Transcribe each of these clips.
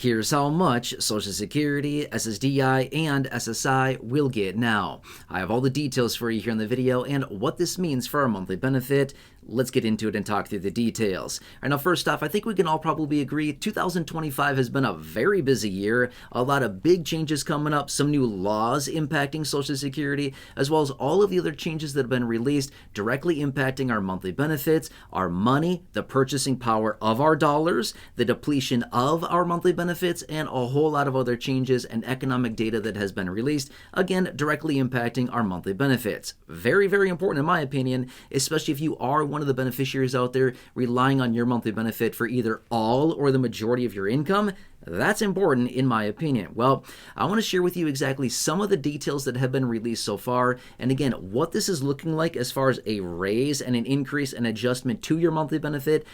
Here's how much Social Security, SSDI, and SSI will get now. I have all the details for you here in the video and what this means for our monthly benefit. Let's get into it and talk through the details. All right, now first off, I think we can all probably agree 2025 has been a very busy year. A lot of big changes coming up, some new laws impacting Social Security, as well as all of the other changes that have been released directly impacting our monthly benefits, our money, the purchasing power of our dollars, the depletion of our monthly benefits, and a whole lot of other changes and economic data that has been released, again, directly impacting our monthly benefits. Very, very important in my opinion, especially if you are one of the beneficiaries out there relying on your monthly benefit for either all or the majority of your income. That's important in my opinion. Well, I want to share with you exactly some of the details that have been released so far, and again, what this is looking like as far as a raise and an increase and adjustment to your monthly benefit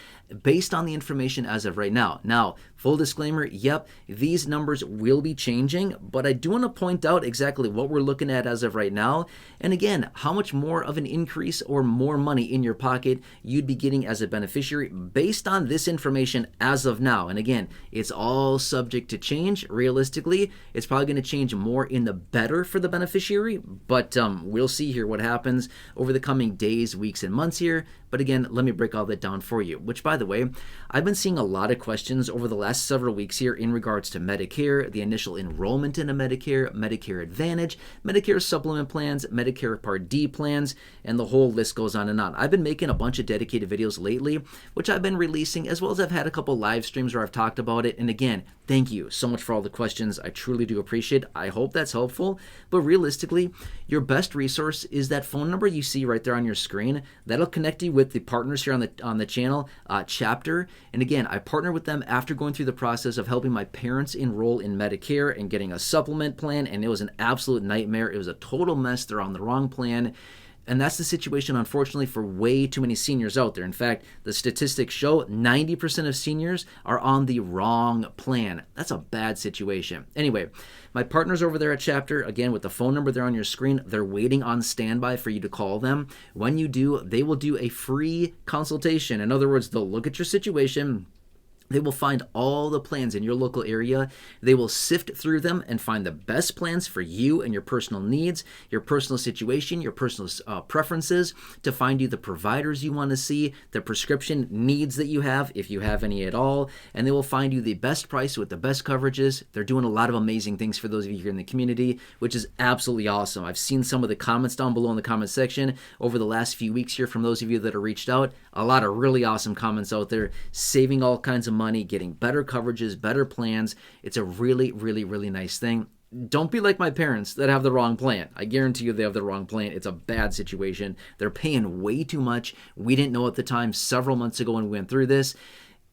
based on the information as of right now. Now, full disclaimer, yep, these numbers will be changing, but I do want to point out exactly what we're looking at as of right now, and again, how much more of an increase or more money in your pocket you'd be getting as a beneficiary based on this information as of now. And again, it's all subject to change. Realistically, it's probably going to change more in the better for the beneficiary, but we'll see here what happens over the coming days, weeks, and months here. But again, let me break all that down for you, which, by the way, I've been seeing a lot of questions over the last several weeks here in regards to Medicare, the initial enrollment into Medicare, Medicare Advantage, Medicare Supplement Plans, Medicare Part D Plans, and the whole list goes on and on. I've been making a bunch of dedicated videos lately, which I've been releasing, as well as I've had a couple live streams where I've talked about it. And again, thank you so much for all the questions. I truly do appreciate it. I hope that's helpful. But realistically, your best resource is that phone number you see right there on your screen. That'll connect you with the partners here on the channel chapter. And again, I partner with them after going through the process of helping my parents enroll in Medicare and getting a supplement plan. And it was an absolute nightmare. It was a total mess. They're on the wrong plan. And that's the situation, unfortunately, for way too many seniors out there. In fact, the statistics show 90% of seniors are on the wrong plan. That's a bad situation. Anyway, my partners over there at Chapter, again, with the phone number there on your screen, they're waiting on standby for you to call them. When you do, they will do a free consultation. In other words, they'll look at your situation. They will find all the plans in your local area. They will sift through them and find the best plans for you and your personal needs, your personal situation, your personal preferences, to find you the providers you want to see, the prescription needs that you have, if you have any at all, and they will find you the best price with the best coverages. They're doing a lot of amazing things for those of you here in the community, which is absolutely awesome. I've seen some of the comments down below in the comment section over the last few weeks here from those of you that have reached out. A lot of really awesome comments out there, saving all kinds of money, getting better coverages, better plans. It's a really, really, really nice thing. Don't be like my parents that have the wrong plan. I guarantee you they have the wrong plan. It's a bad situation. They're paying way too much. We didn't know at the time several months ago when we went through this.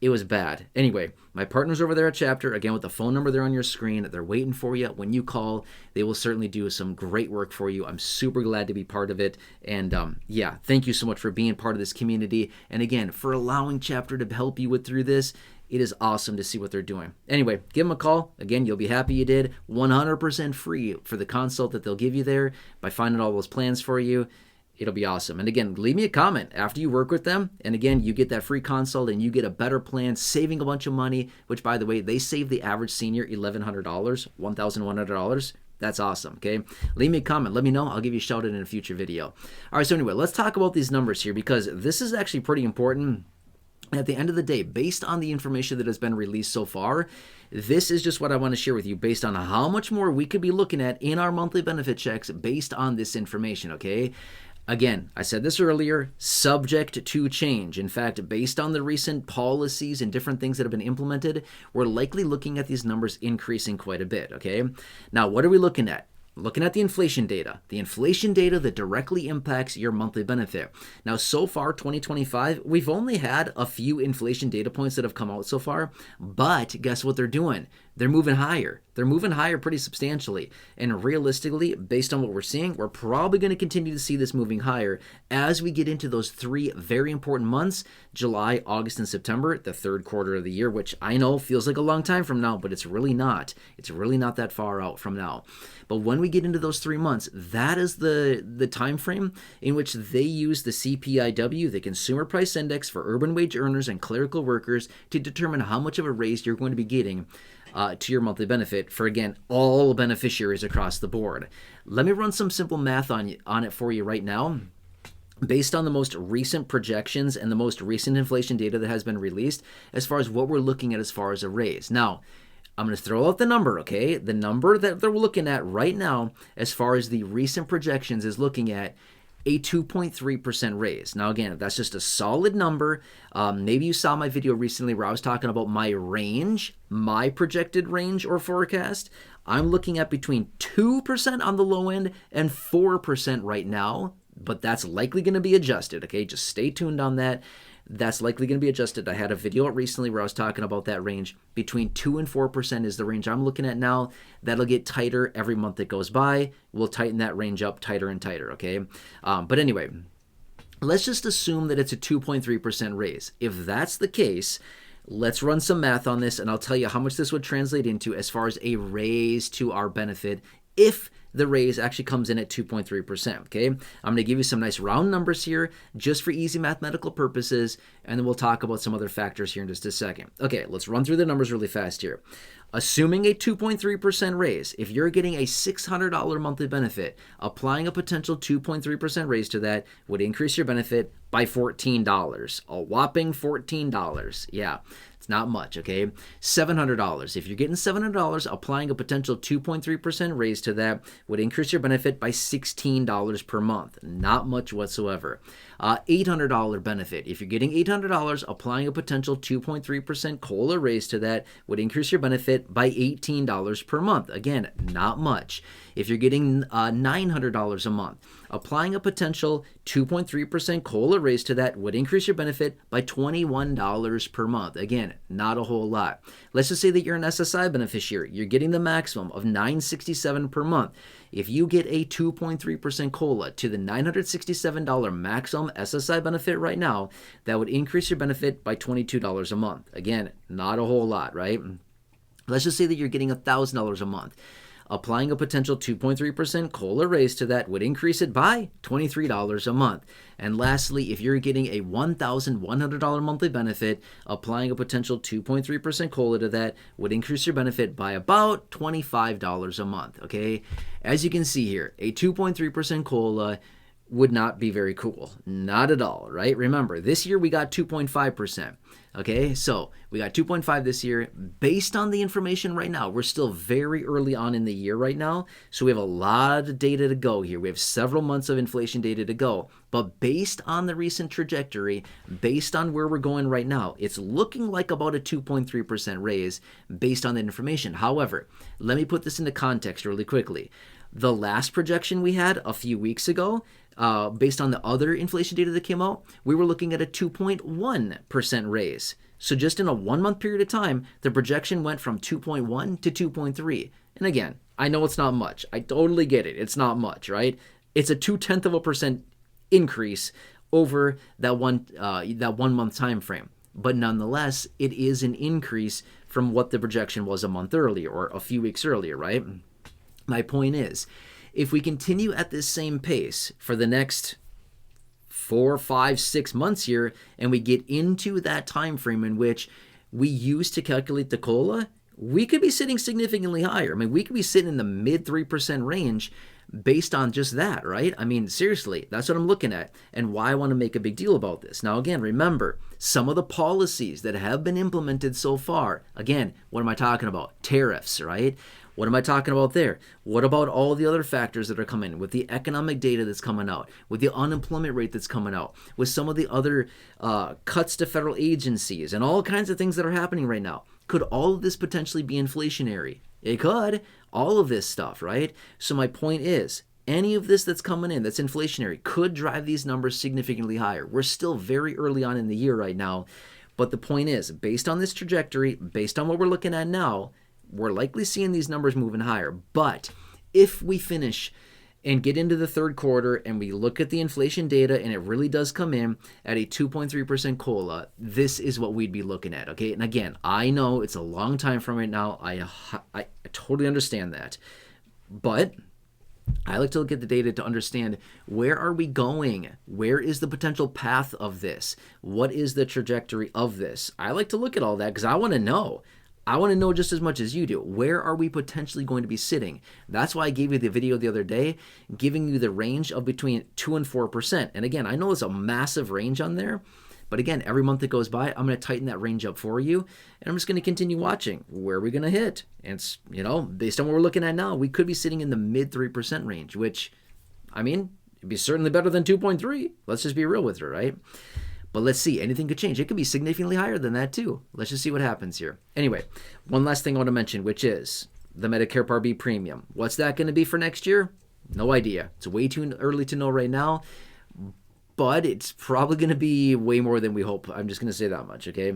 It was bad. Anyway, my partners over there at Chapter, again, with the phone number there on your screen, they're waiting for you. When you call, they will certainly do some great work for you. I'm super glad to be part of it. And yeah, thank you so much for being part of this community. And again, for allowing Chapter to help you through this. It is awesome to see what they're doing. Anyway, give them a call. Again, you'll be happy you did. 100% free for the consult that they'll give you there by finding all those plans for you. It'll be awesome. And again, leave me a comment after you work with them. And again, you get that free consult and you get a better plan, saving a bunch of money, which, by the way, they save the average senior $1,100, $1,100. That's awesome, okay? Leave me a comment. Let me know. I'll give you a shout out in a future video. All right, so anyway, let's talk about these numbers here because this is actually pretty important. At the end of the day, based on the information that has been released so far, this is just what I want to share with you based on how much more we could be looking at in our monthly benefit checks based on this information, okay? Again, I said this earlier, subject to change. In fact, based on the recent policies and different things that have been implemented, we're likely looking at these numbers increasing quite a bit, okay? Now, what are we looking at? Looking at the inflation data that directly impacts your monthly benefit. Now, so far, 2025, we've only had a few inflation data points that have come out so far, but guess what they're doing? They're moving higher. They're moving higher pretty substantially. And realistically, based on what we're seeing, we're probably going to continue to see this moving higher as we get into those three very important months, July, August, and September, the third quarter of the year, which I know feels like a long time from now, but it's really not. It's really not that far out from now. But when we get into those 3 months, that is the time frame in which they use the CPIW, the Consumer Price Index for urban wage earners and clerical workers, to determine how much of a raise you're going to be getting to your monthly benefit for, again, all beneficiaries across the board. Let me run some simple math on it for you right now. Based on the most recent projections and the most recent inflation data that has been released, as far as what we're looking at as far as a raise. Now, I'm going to throw out the number, okay? The number that we're looking at right now, as far as the recent projections, is looking at a 2.3% raise. Now, again, that's just a solid number. Maybe you saw my video recently where I was talking about my range, my projected range or forecast. I'm looking at between 2% on the low end and 4% right now, but that's likely going to be adjusted, okay? Just stay tuned on that. That's likely going to be adjusted. I had a video recently where I was talking about that range. Between 2 and 4% is the range I'm looking at now. That'll get tighter every month that goes by. We'll tighten that range up tighter and tighter, okay? But anyway, let's just assume that it's a 2.3% raise. If that's the case, let's run some math on this, and I'll tell you how much this would translate into as far as a raise to our benefit if the raise actually comes in at 2.3%, okay? I'm going to give you some nice round numbers here just for easy mathematical purposes, and then we'll talk about some other factors here in just a second. Okay, let's run through the numbers really fast here. Assuming a 2.3% raise, if you're getting a $600 monthly benefit, applying a potential 2.3% raise to that would increase your benefit by $14, a whopping $14. Yeah. It's not much, okay? $700. If you're getting $700, applying a potential 2.3% raise to that would increase your benefit by $16 per month. Not much whatsoever. $800 benefit. If you're getting $800, applying a potential 2.3% COLA raise to that would increase your benefit by $18 per month. Again, not much. If you're getting $900 a month, applying a potential 2.3% COLA raise to that would increase your benefit by $21 per month. Again, not a whole lot. Let's just say that you're an SSI beneficiary. You're getting the maximum of $967 per month. If you get a 2.3% COLA to the $967 maximum SSI benefit right now, that would increase your benefit by $22 a month. Again, not a whole lot, right? Let's just say that you're getting $1,000 a month. Applying a potential 2.3% COLA raise to that would increase it by $23 a month. And lastly, if you're getting a $1,100 monthly benefit, applying a potential 2.3% COLA to that would increase your benefit by about $25 a month, okay? As you can see here, a 2.3% COLA would not be very cool. Not at all, right? Remember, this year we got 2.5%. Okay, so we got 2.5 this year. Based on the information right now, we're still very early on in the year right now, so we have a lot of data to go here. We have several months of inflation data to go, but based on the recent trajectory, based on where we're going right now, it's looking like about a 2.3% raise based on the information. However, let me put this into context really quickly. The last projection we had a few weeks ago, based on the other inflation data that came out, we were looking at a 2.1% raise. So just in a 1 month period of time, the projection went from 2.1 to 2.3. And again, I know it's not much. I totally get it. It's not much, right? It's a 0.2% increase over that one month time frame. But nonetheless, it is an increase from what the projection was a month earlier or a few weeks earlier, right? My point is, if we continue at this same pace for the next 4, 5, 6 months here, and we get into that time frame in which we use to calculate the COLA, we could be sitting significantly higher. I mean, we could be sitting in the mid 3% range based on just that, right? I mean, seriously, that's what I'm looking at and why I want to make a big deal about this. Now, again, remember, some of the policies that have been implemented so far, again, what am I talking about? Tariffs, right? What am I talking about there? What about all the other factors that are coming with the economic data that's coming out, with the unemployment rate that's coming out, with some of the other cuts to federal agencies and all kinds of things that are happening right now? Could all of this potentially be inflationary? It could. All of this stuff, right? So my point is, any of this that's coming in that's inflationary could drive these numbers significantly higher. We're still very early on in the year right now, but the point is, based on this trajectory, based on what we're looking at now, we're likely seeing these numbers moving higher. But if we finish and get into the third quarter and we look at the inflation data and it really does come in at a 2.3% COLA, this is what we'd be looking at, okay? And again, I know it's a long time from right now. I totally understand that. But I like to look at the data to understand, where are we going? Where is the potential path of this? What is the trajectory of this? I like to look at all that because I want to know. I want to know just as much as you do. Where are we potentially going to be sitting? That's why I gave you the video the other day, giving you the range of between 2 and 4%. And again, I know it's a massive range on there, but again, every month that goes by, I'm going to tighten that range up for you, and I'm just going to continue watching. Where are we going to hit? And it's, based on what we're looking at now, we could be sitting in the mid 3% range, which, I mean, it'd be certainly better than 2.3. Let's just be real with her, right? But let's see, anything could change. It could be significantly higher than that too. Let's just see what happens here. Anyway, one last thing I want to mention, which is the Medicare Part B premium. What's that going to be for next year? No idea. It's way too early to know right now, but it's probably going to be way more than we hope. I'm just going to say that much, okay?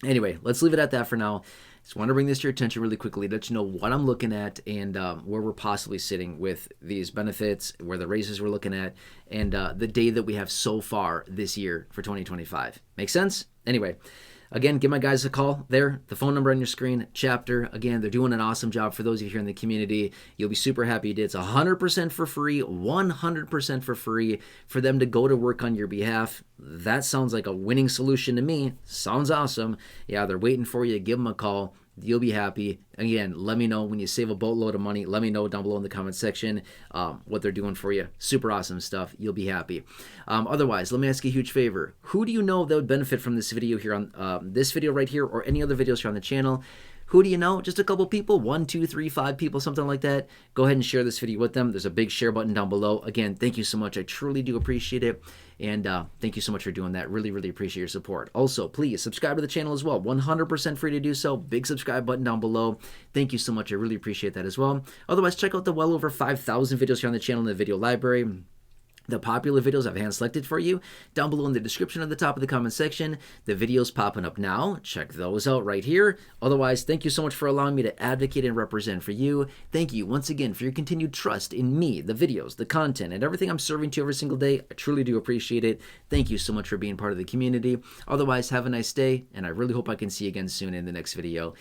Anyway, let's leave it at that for now. Just want to bring this to your attention really quickly, let you know what I'm looking at and where we're possibly sitting with these benefits, where the raises we're looking at, and the data that we have so far this year for 2025. Make sense? Anyway, again, give my guys a call there. The phone number on your screen, Chapter. Again, they're doing an awesome job for those of you here in the community. You'll be super happy you did. It's 100% for free, 100% for free for them to go to work on your behalf. That sounds like a winning solution to me. Sounds awesome. Yeah, they're waiting for you. Give them a call. You'll be happy. Again, let me know when you save a boatload of money. Let me know down below in the comment section what they're doing for you. Super awesome stuff. You'll be happy. Otherwise, let me ask you a huge favor. Who do you know that would benefit from this video here on this video right here, or any other videos here on the channel? Who do you know? Just a couple people, 1, 2, 3, 5 people, something like that. Go ahead and share this video with them. There's a big share button down below. Again, thank you so much. I truly do appreciate it. And thank you so much for doing that. Really, really appreciate your support. Also, please subscribe to the channel as well. 100% free to do so. Big subscribe button down below. Thank you so much. I really appreciate that as well. Otherwise, check out the well over 5,000 videos here on the channel in the video library. The popular videos I've hand selected for you down below in the description at the top of the comment section. The videos popping up now. Check those out right here. Otherwise, thank you so much for allowing me to advocate and represent for you. Thank you once again for your continued trust in me, the videos, the content, and everything I'm serving to every single day. I truly do appreciate it. Thank you so much for being part of the community. Otherwise, have a nice day, and I really hope I can see you again soon in the next video.